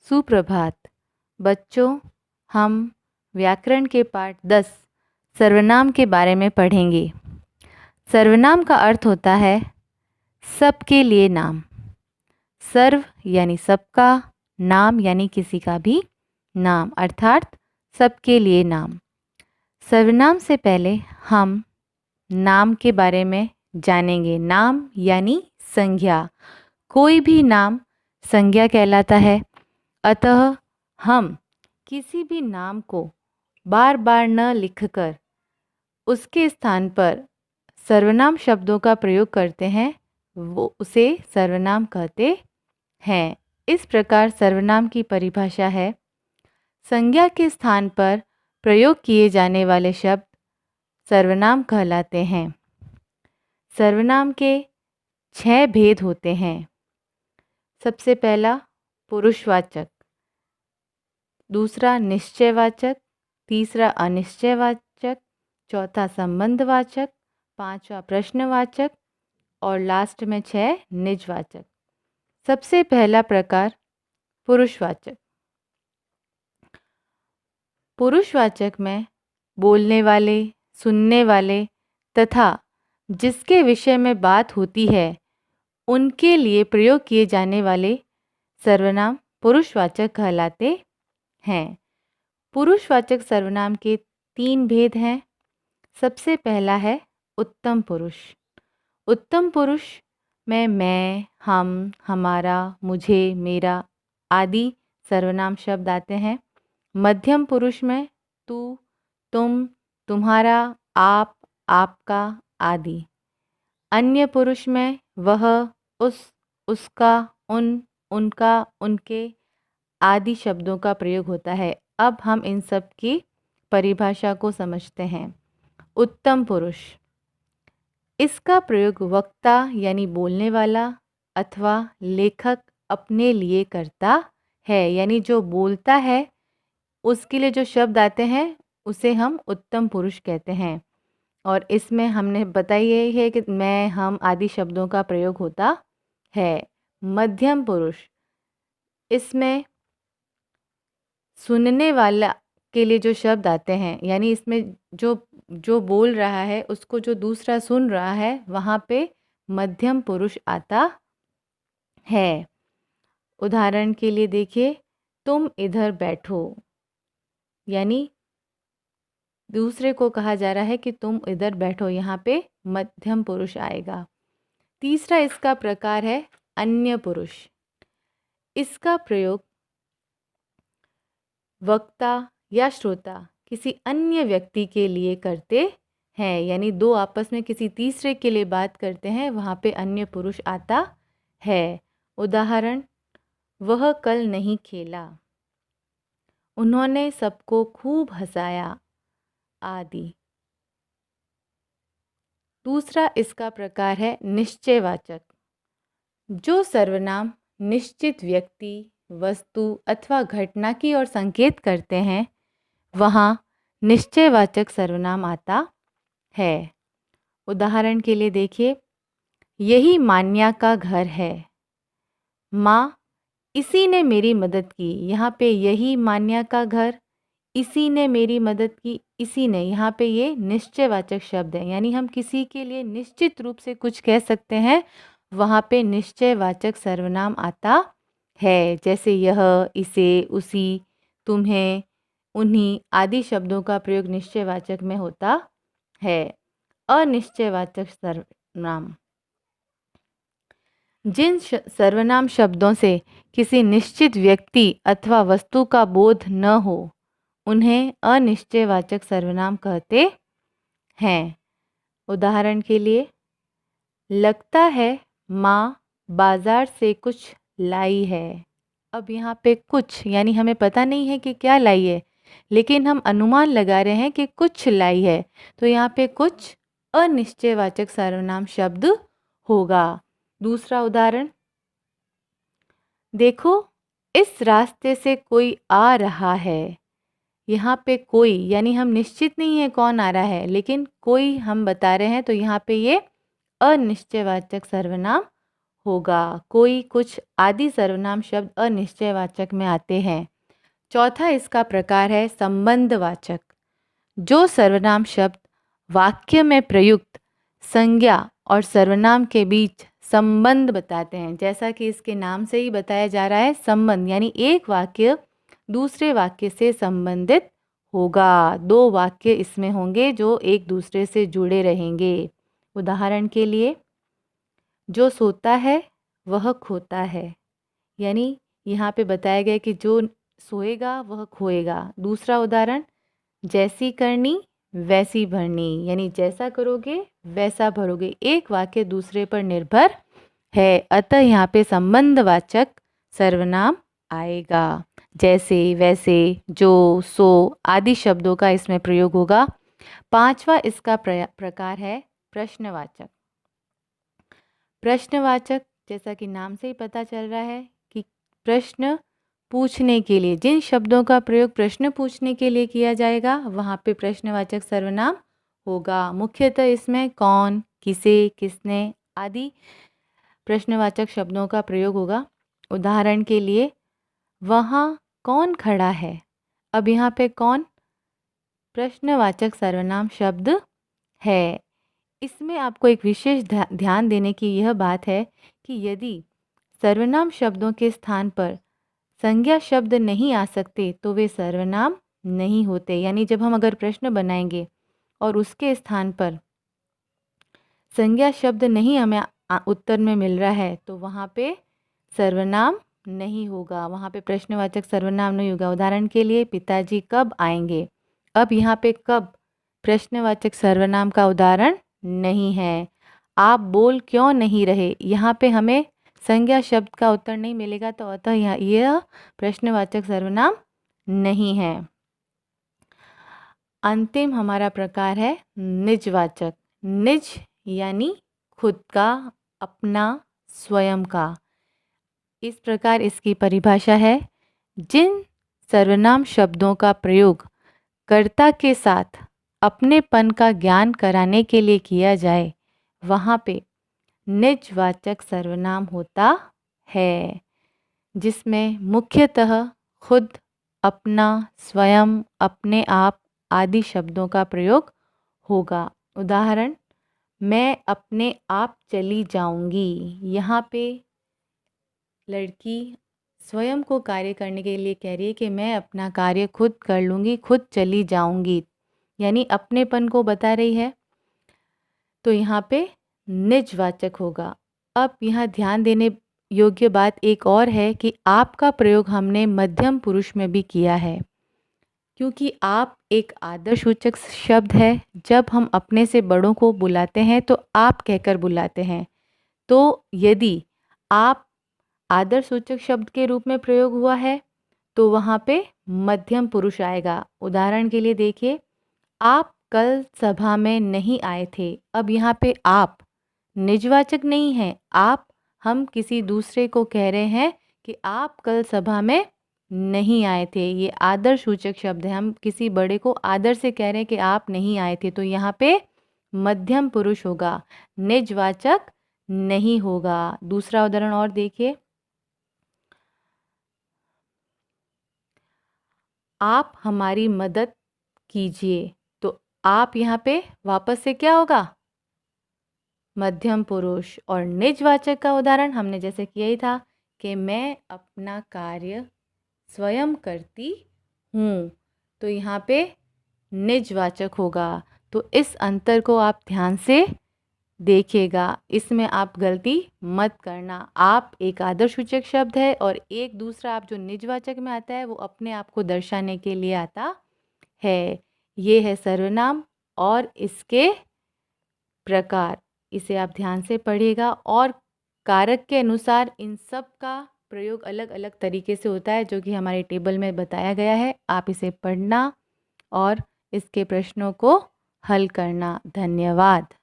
सुप्रभात बच्चों। हम व्याकरण के पाठ 10 सर्वनाम के बारे में पढ़ेंगे। सर्वनाम का अर्थ होता है सबके लिए नाम। सर्व यानी सबका, नाम यानी किसी का भी नाम, अर्थात सबके लिए नाम। सर्वनाम से पहले हम नाम के बारे में जानेंगे। नाम यानी संज्ञा। कोई भी नाम संज्ञा कहलाता है। अतः हम किसी भी नाम को बार बार न लिखकर उसके स्थान पर सर्वनाम शब्दों का प्रयोग करते हैं, वो उसे सर्वनाम कहते हैं। इस प्रकार सर्वनाम की परिभाषा है, संज्ञा के स्थान पर प्रयोग किए जाने वाले शब्द सर्वनाम कहलाते हैं। सर्वनाम के 6 भेद होते हैं। सबसे पहला पुरुषवाचक, दूसरा निश्चयवाचक, तीसरा अनिश्चयवाचक, चौथा संबंधवाचक, पांचवा प्रश्नवाचक और लास्ट में 6 निजवाचक। सबसे पहला प्रकार पुरुषवाचक। पुरुषवाचक में बोलने वाले, सुनने वाले तथा जिसके विषय में बात होती है उनके लिए प्रयोग किए जाने वाले सर्वनाम पुरुषवाचक कहलाते हैं। पुरुषवाचक सर्वनाम के 3 भेद हैं। सबसे पहला है उत्तम पुरुष। उत्तम पुरुष में मैं, हम, हमारा, मुझे, मेरा आदि सर्वनाम शब्द आते हैं। मध्यम पुरुष में तू, तुम, तुम्हारा, आप, आपका आदि। अन्य पुरुष में वह, उस, उसका, उन, उनका, उनके आदि शब्दों का प्रयोग होता है। अब हम इन सब की परिभाषा को समझते हैं। उत्तम पुरुष, इसका प्रयोग वक्ता यानी बोलने वाला अथवा लेखक अपने लिए करता है। यानी जो बोलता है उसके लिए जो शब्द आते हैं उसे हम उत्तम पुरुष कहते हैं। और इसमें हमने बताई यही है कि मैं, हम आदि शब्दों का प्रयोग होता है। मध्यम पुरुष, इसमें सुनने वाला के लिए जो शब्द आते हैं, यानी इसमें जो बोल रहा है उसको जो दूसरा सुन रहा है वहाँ पे मध्यम पुरुष आता है। उदाहरण के लिए देखिए, तुम इधर बैठो, यानी दूसरे को कहा जा रहा है कि तुम इधर बैठो, यहाँ पे मध्यम पुरुष आएगा। तीसरा इसका प्रकार है अन्य पुरुष। इसका प्रयोग वक्ता या श्रोता किसी अन्य व्यक्ति के लिए करते हैं। यानी दो आपस में किसी तीसरे के लिए बात करते हैं, वहाँ पे अन्य पुरुष आता है। उदाहरण, वह कल नहीं खेला, उन्होंने सबको खूब हंसाया आदि। दूसरा इसका प्रकार है निश्चयवाचक। जो सर्वनाम निश्चित व्यक्ति, वस्तु अथवा घटना की ओर संकेत करते हैं वहाँ निश्चयवाचक सर्वनाम आता है। उदाहरण के लिए देखिए, यही मान्या का घर है, माँ इसी ने मेरी मदद की। यहाँ पे यही मान्या का घर, इसी ने मेरी मदद की, इसी ने, यहाँ पे ये निश्चयवाचक शब्द है। यानी हम किसी के लिए निश्चित रूप से कुछ कह सकते हैं, वहाँ पे निश्चयवाचक सर्वनाम आता है। जैसे यह, इसे, उसी, तुम्हें, उन्हीं आदि शब्दों का प्रयोग निश्चयवाचक में होता है। अनिश्चयवाचक सर्वनाम, जिन सर्वनाम शब्दों से किसी निश्चित व्यक्ति अथवा वस्तु का बोध न हो उन्हें अनिश्चयवाचक सर्वनाम कहते हैं। उदाहरण के लिए, लगता है माँ बाजार से कुछ लाई है। अब यहाँ पे कुछ यानी हमें पता नहीं है कि क्या लाई है, लेकिन हम अनुमान लगा रहे हैं कि कुछ लाई है, तो यहाँ पे कुछ अनिश्चयवाचक सर्वनाम शब्द होगा। दूसरा उदाहरण देखो, इस रास्ते से कोई आ रहा है। यहाँ पे कोई यानी हम निश्चित नहीं है कौन आ रहा है, लेकिन कोई हम बता रहे हैं, तो यहाँ पे ये अनिश्चयवाचक सर्वनाम होगा। कोई कुछ आदि सर्वनाम शब्द अनिश्चयवाचक में आते हैं। चौथा इसका प्रकार है संबंधवाचक। जो सर्वनाम शब्द वाक्य में प्रयुक्त संज्ञा और सर्वनाम के बीच संबंध बताते हैं, जैसा कि इसके नाम से ही बताया जा रहा है संबंध, यानी एक वाक्य दूसरे वाक्य से संबंधित होगा। दो वाक्य इसमें होंगे जो एक दूसरे से जुड़े रहेंगे। उदाहरण के लिए, जो सोता है वह खोता है, यानी यहाँ पे बताया गया कि जो सोएगा वह खोएगा। दूसरा उदाहरण, जैसी करनी वैसी भरनी, यानी जैसा करोगे वैसा भरोगे। एक वाक्य दूसरे पर निर्भर है, अतः यहाँ पे संबंधवाचक सर्वनाम आएगा। जैसे, वैसे, जो, सो आदि शब्दों का इसमें प्रयोग होगा। पांचवा इसका प्रकार है प्रश्नवाचक। प्रश्नवाचक, जैसा कि नाम से ही पता चल रहा है कि प्रश्न पूछने के लिए, जिन शब्दों का प्रयोग प्रश्न पूछने के लिए किया जाएगा वहाँ पे प्रश्नवाचक सर्वनाम होगा। मुख्यतः इसमें कौन, किसे, किसने आदि प्रश्नवाचक शब्दों का प्रयोग होगा। उदाहरण के लिए, वहाँ कौन खड़ा है। अब यहाँ पे कौन प्रश्नवाचक सर्वनाम शब्द है। इसमें आपको एक विशेष ध्यान देने की यह बात है कि यदि सर्वनाम शब्दों के स्थान पर संज्ञा शब्द नहीं आ सकते तो वे सर्वनाम नहीं होते। यानी जब हम अगर प्रश्न बनाएंगे और उसके स्थान पर संज्ञा शब्द नहीं हमें उत्तर में मिल रहा है तो वहाँ पे सर्वनाम नहीं होगा, वहाँ पे प्रश्नवाचक सर्वनाम नहीं होगा। उदाहरण के लिए, पिताजी कब आएंगे। अब यहाँ पे कब प्रश्नवाचक सर्वनाम का उदाहरण नहीं है। आप बोल क्यों नहीं रहे, यहाँ पे हमें संज्ञा शब्द का उत्तर नहीं मिलेगा, तो अतः यह प्रश्नवाचक सर्वनाम नहीं है। अंतिम हमारा प्रकार है निजवाचक। निज यानी खुद का, अपना, स्वयं का। इस प्रकार इसकी परिभाषा है, जिन सर्वनाम शब्दों का प्रयोग कर्ता के साथ अपनेपन का ज्ञान कराने के लिए किया जाए वहाँ पे निजवाचक सर्वनाम होता है, जिसमें मुख्यतः खुद, अपना, स्वयं, अपने आप आदि शब्दों का प्रयोग होगा। उदाहरण, मैं अपने आप चली जाऊंगी। यहाँ पे लड़की स्वयं को कार्य करने के लिए कह रही है कि मैं अपना कार्य खुद कर लूँगी, खुद चली जाऊंगी, यानी अपनेपन को बता रही है, तो यहाँ पे निजवाचक होगा। अब यहाँ ध्यान देने योग्य बात एक और है कि आप का प्रयोग हमने मध्यम पुरुष में भी किया है, क्योंकि आप एक आदर्शसूचक शब्द है। जब हम अपने से बड़ों को बुलाते हैं तो आप कहकर बुलाते हैं, तो यदि आप आदर्शसूचक शब्द के रूप में प्रयोग हुआ है तो वहाँ पे मध्यम पुरुष आएगा। उदाहरण के लिए देखिए, आप कल सभा में नहीं आए थे। अब यहाँ पे आप निजवाचक नहीं है, आप हम किसी दूसरे को कह रहे हैं कि आप कल सभा में नहीं आए थे, ये आदर्शसूचक शब्द है। हम किसी बड़े को आदर से कह रहे हैं कि आप नहीं आए थे, तो यहाँ पे मध्यम पुरुष होगा, निजवाचक नहीं होगा। दूसरा उदाहरण और देखिए, आप हमारी मदद कीजिए। तो आप यहाँ पे वापस से क्या होगा, मध्यम पुरुष। और निजवाचक का उदाहरण हमने जैसे किया ही था कि मैं अपना कार्य स्वयं करती हूँ, तो यहाँ पे निजवाचक होगा। तो इस अंतर को आप ध्यान से देखिएगा, इसमें आप गलती मत करना। आप एक आदर्शसूचक शब्द है और एक दूसरा आप जो निजवाचक में आता है वो अपने आप को दर्शाने के लिए आता है। ये है सर्वनाम और इसके प्रकार, इसे आप ध्यान से पढ़िएगा। और कारक के अनुसार इन सब का प्रयोग अलग अलग तरीके से होता है, जो कि हमारे टेबल में बताया गया है। आप इसे पढ़ना और इसके प्रश्नों को हल करना। धन्यवाद।